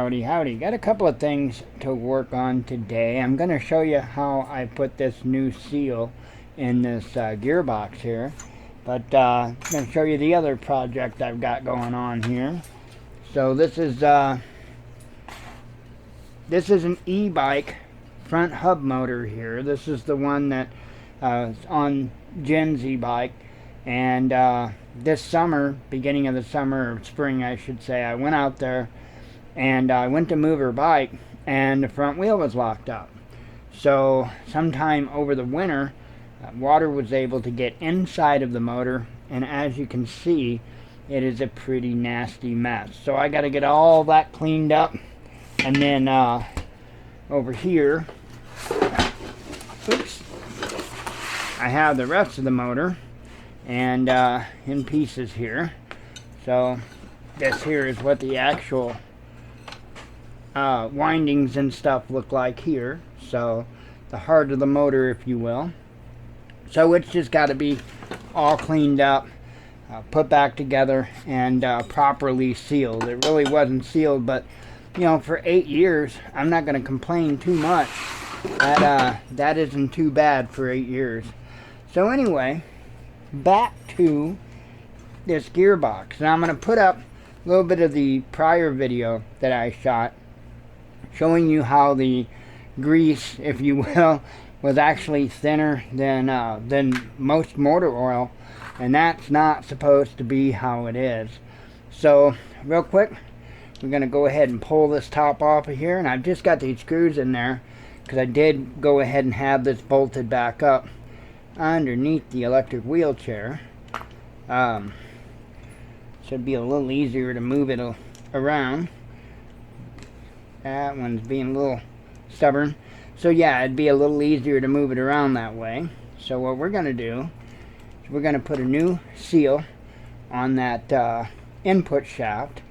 Howdy, howdy. Got a couple of things to work on today. I'm going to show you how I put this new seal in this gearbox here. But I'm going to show you the other project I've got going on here. So this is an e-bike front hub motor here. This is the one that is on Jen's e-bike. And this summer, beginning of the summer, or spring I should say, I went out there and I went to move her bike and the front wheel was locked up. So sometime over the winter, water was able to get inside of the motor, and as you can see, it is a pretty nasty mess. So I got to get all that cleaned up, and then over here, oops, I have the rest of the motor and in pieces here. So this here is what the actual windings and stuff look like here. So the heart of the motor, if you will. So it's just got to be all cleaned up, put back together, and properly sealed. It really wasn't sealed, but you know, for 8 years, I'm not going to complain too much. That isn't too bad for 8 years. So anyway, back to this gearbox. Now I'm going to put up a little bit of the prior video that I shot showing you how the grease, if you will, was actually thinner than most motor oil, and that's not supposed to be how it is. So real quick, we're going to go ahead and pull this top off of here, and I've just got these screws in there because I did go ahead and have this bolted back up underneath the electric wheelchair. Should be a little easier to move it around. That one's being a little stubborn. So yeah, it'd be a little easier to move it around that way. So what we're going to do is we're going to put a new seal on that input shaft,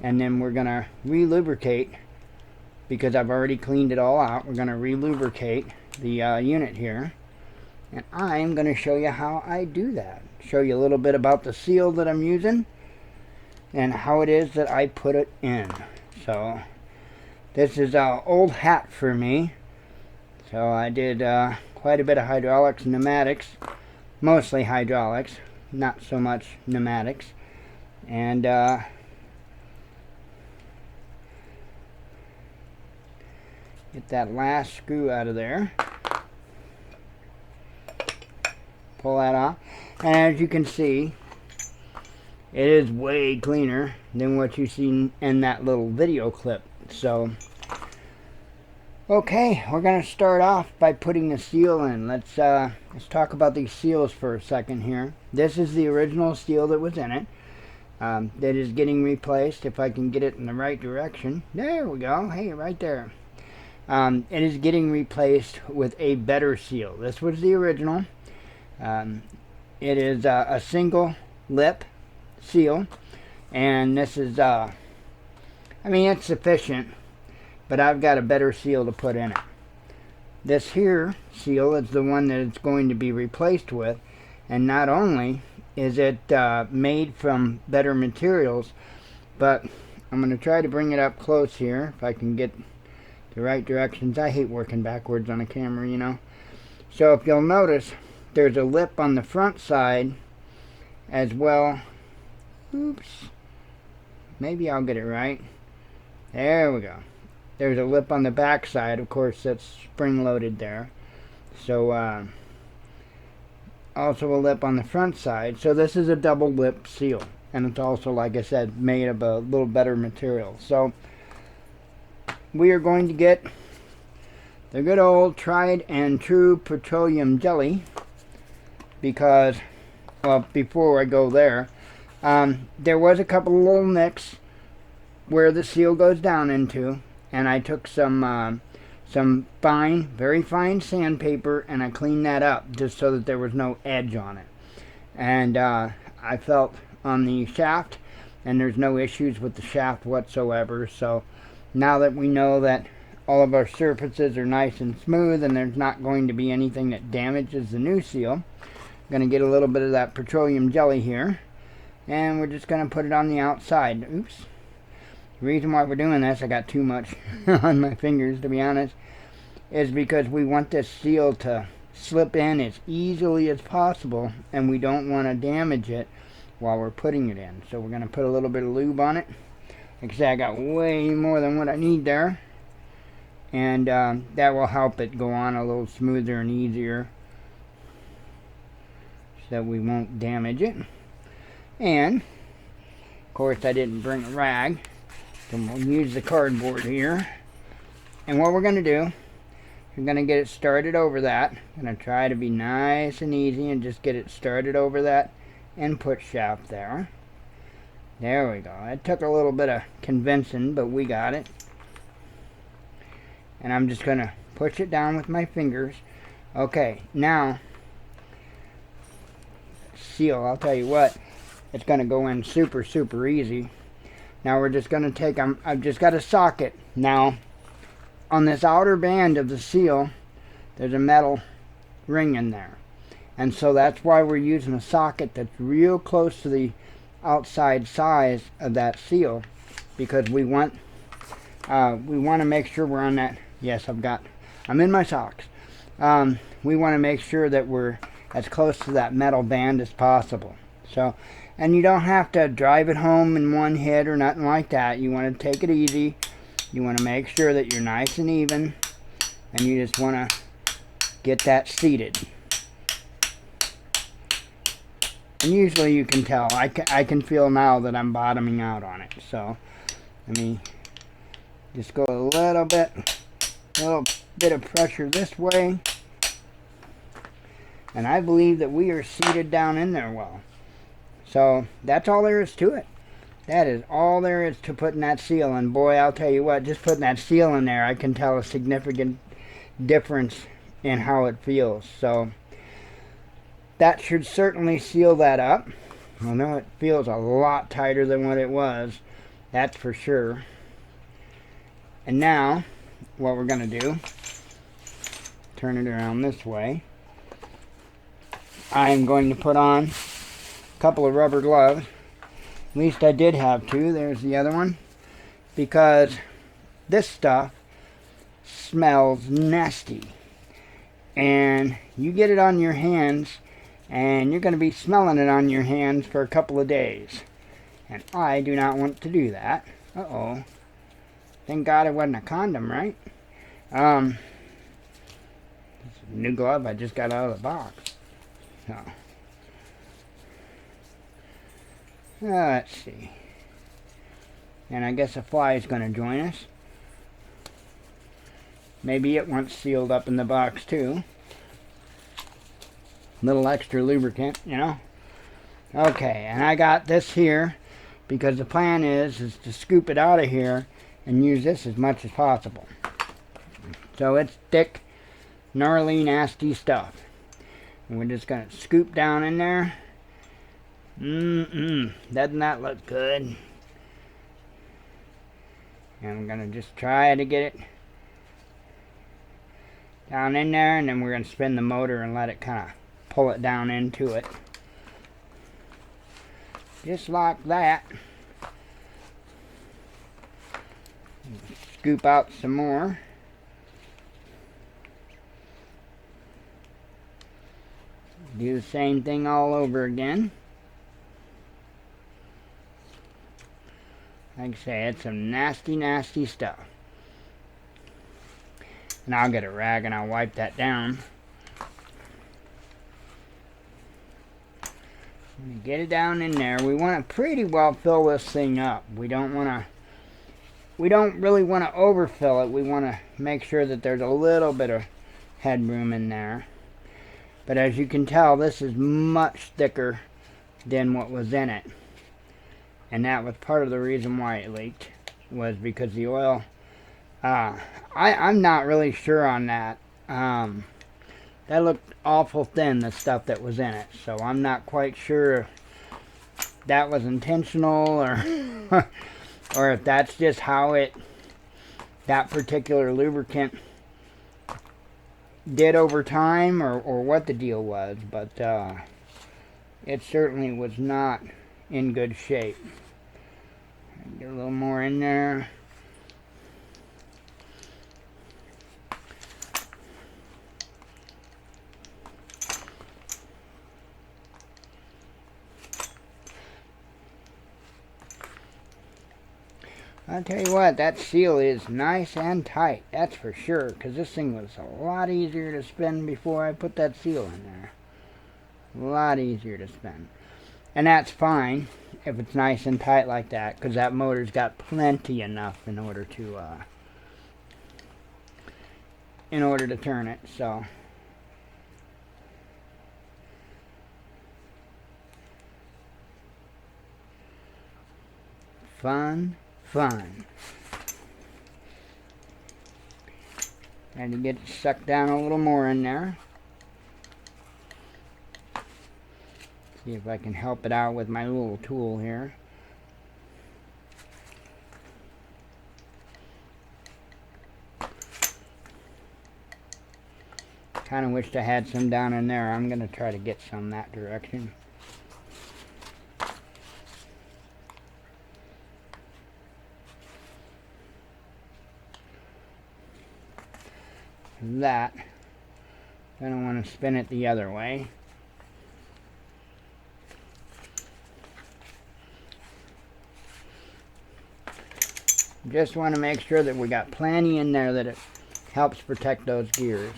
and then we're going to re-lubricate, because I've already cleaned it all out. We're going to re-lubricate the unit here. And I'm going to show you how I do that. Show you a little bit about the seal that I'm using and how it is that I put it in. So this is an old hat for me. So I did quite a bit of hydraulics and pneumatics. Mostly hydraulics, not so much pneumatics. And get that last screw out of there. Pull that off, and as you can see, it is way cleaner than what you see in that little video clip. So okay, we're going to start off by putting the seal in. Let's talk about these seals for a second here. This is the original seal that was in it, that is getting replaced. If I can get it in the right direction, there we go. Hey, right there. It is getting replaced with a better seal. This was the original. It is a single lip seal, and this is I mean, it's sufficient, but I've got a better seal to put in it. This here seal is the one that it's going to be replaced with, and not only is it made from better materials, but I'm going to try to bring it up close here if I can get the right directions. I hate working backwards on a camera, you know. So if you'll notice, there's a lip on the front side as well. Oops. Maybe I'll get it right. There we go. There's a lip on the back side. Of course, that's spring-loaded there. So, also a lip on the front side. So this is a double lip seal. And it's also, like I said, made of a little better material. So we are going to get the good old tried and true petroleum jelly. Because, well, before I go there, there was a couple of little nicks where the seal goes down into, and I took some fine, very fine sandpaper, and I cleaned that up just so that there was no edge on it. And I felt on the shaft, and there's no issues with the shaft whatsoever. So now that we know that all of our surfaces are nice and smooth and there's not going to be anything that damages the new seal, I'm going to get a little bit of that petroleum jelly here, and we're just going to put it on the outside. Oops. The reason why we're doing this, I got too much on my fingers to be honest, is because we want this seal to slip in as easily as possible, and we don't want to damage it while we're putting it in. So we're going to put a little bit of lube on it. Like I said, I got way more than what I need there, and that will help it go on a little smoother and easier so we won't damage it. And of course I didn't bring a rag, so we'll use the cardboard here. And what we're going to do, we're going to get it started over that. I'm going to try to be nice and easy and just get it started over that input shaft there. There we go. It took a little bit of convincing, but we got it. And I'm just going to push it down with my fingers. Okay, now, seal, I'll tell you what, it's going to go in super, super easy. Now we're just going to take, I've just got a socket. Now, on this outer band of the seal, there's a metal ring in there. And so that's why we're using a socket that's real close to the outside size of that seal, because we want to make sure we're on that. Yes, I'm in my socks. We want to make sure that we're as close to that metal band as possible. So, and you don't have to drive it home in one hit or nothing like that. You want to take it easy. You want to make sure that you're nice and even, and you just want to get that seated. And usually you can tell. I can feel now that I'm bottoming out on it. So let me just go a little bit of pressure this way. And I believe that we are seated down in there well. So that's all there is to it. That is all there is to putting that seal. And boy, I'll tell you what, just putting that seal in there, I can tell a significant difference in how it feels. So that should certainly seal that up. I know it feels a lot tighter than what it was, that's for sure. And now, what we're going to do, turn it around this way. I'm going to put on a couple of rubber gloves. At least I did have two. There's the other one. Because this stuff smells nasty. And you get it on your hands, and you're going to be smelling it on your hands for a couple of days. And I do not want to do that. Uh-oh. Thank God it wasn't a condom, right? This is a new glove I just got out of the box. So, let's see. And I guess a fly is going to join us. Maybe it wants sealed up in the box too. Little extra lubricant, you know. Okay, and I got this here because the plan is to scoop it out of here and use this as much as possible. So it's thick, gnarly, nasty stuff. And we're just going to scoop down in there. Doesn't that look good? And I'm going to just try to get it down in there, and then we're going to spin the motor and let it kind of pull it down into it. Just like that. Scoop out some more. Do the same thing all over again. Like I say, it's some nasty, nasty stuff. And I'll get a rag and I'll wipe that down. Get it down in there. We want to pretty well fill this thing up. We don't really want to overfill it. We want to make sure that there's a little bit of headroom in there. But as you can tell, this is much thicker than what was in it. And that was part of the reason why it leaked, was because the oil, I'm not really sure on that. That looked awful thin, the stuff that was in it. So I'm not quite sure if that was intentional or or if that's just how that particular lubricant did over time, or what the deal was. But it certainly was not in good shape. Get a little more in there. I'll tell you what, that seal is nice and tight, that's for sure, because this thing was a lot easier to spin before I put that seal in there. A lot easier to spin. And that's fine if it's nice and tight like that, because that motor's got plenty enough in order to turn it. So fun. And to get it sucked down a little more in there. See if I can help it out with my little tool here. Kind of wished I had some down in there. I'm going to try to get some that direction. That. Then I want to spin it the other way. Just want to make sure that we got plenty in there that it helps protect those gears.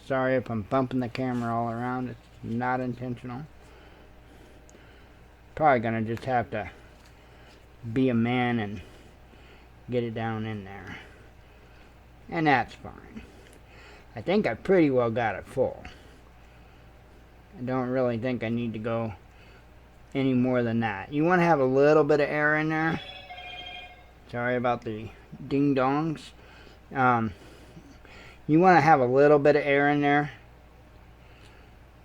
Sorry if I'm bumping the camera all around. It's not intentional. Probably gonna just have to be a man and get it down in there. And that's fine. I think I pretty well got it full. I don't really think I need to go any more than that. You want to have a little bit of air in there. Sorry about the ding dongs. You want to have a little bit of air in there,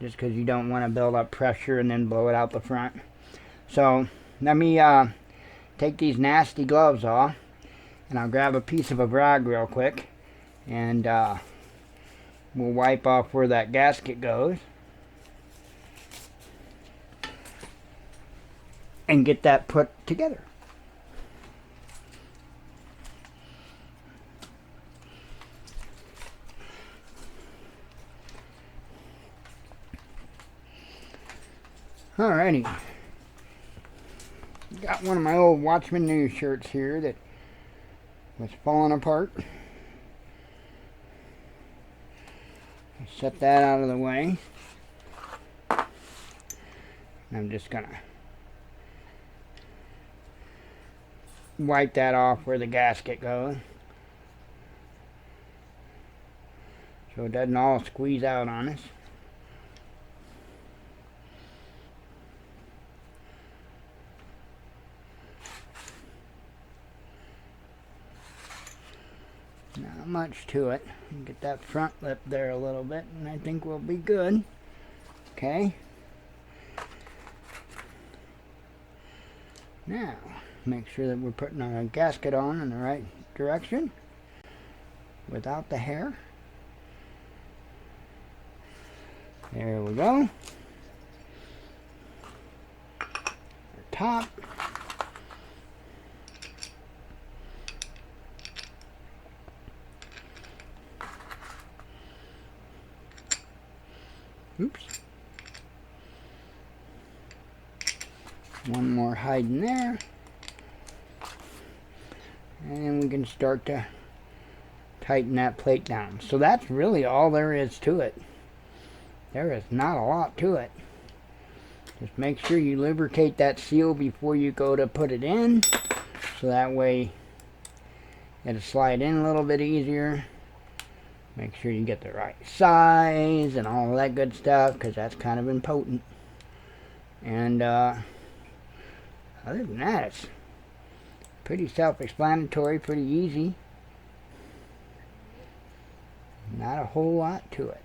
just because you don't want to build up pressure and then blow it out the front. So let me take these nasty gloves off, and I'll grab a piece of a rag real quick, and we'll wipe off where that gasket goes and get that put together. Alrighty. Got one of my old Watchman News shirts here that was falling apart. Set that out of the way. I'm just gonna wipe that off where the gasket goes, so it doesn't all squeeze out on us. Not much to it. Get that front lip there a little bit, and I think we'll be good. Okay. Now, make sure that we're putting our gasket on in the right direction without the hair. There we go. Our top. Oops. One more hiding there. And then we can start to tighten that plate down. So that's really all there is to it. There is not a lot to it. Just make sure you lubricate that seal before you go to put it in, so that way it'll slide in a little bit easier. Make sure you get the right size and all that good stuff, because that's kind of important. And other than that, it's pretty self-explanatory, pretty easy. Not a whole lot to it.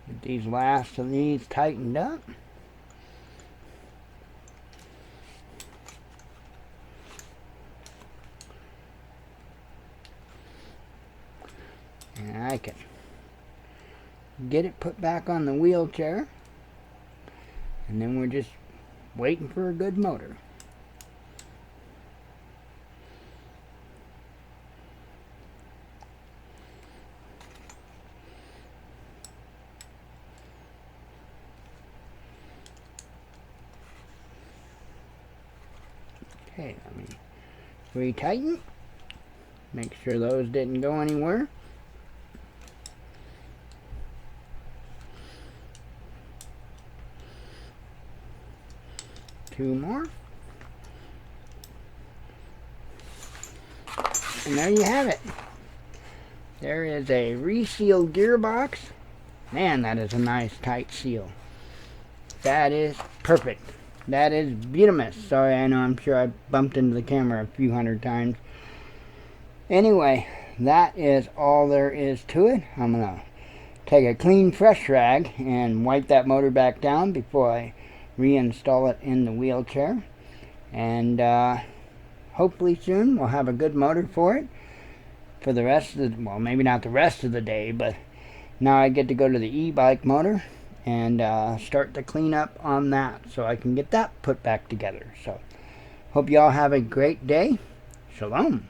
Get these last of these tightened up. get it put back on the wheelchair, and then we're just waiting for a good motor. Okay, let me retighten. Make sure those didn't go anywhere. Two more. And there you have it. There is a Reseal gearbox. Man, that is a nice tight seal. That is perfect. That is beautimous. Sorry, I know, I'm sure I bumped into the camera a few hundred times. Anyway, that is all there is to it. I'm going to take a clean, fresh rag and wipe that motor back down before I reinstall it in the wheelchair. And hopefully soon we'll have a good motor for it for the rest of the, well, maybe not the rest of the day, but now I get to go to the e-bike motor and start the cleanup on that so I can get that put back together. So hope you all have a great day. Shalom.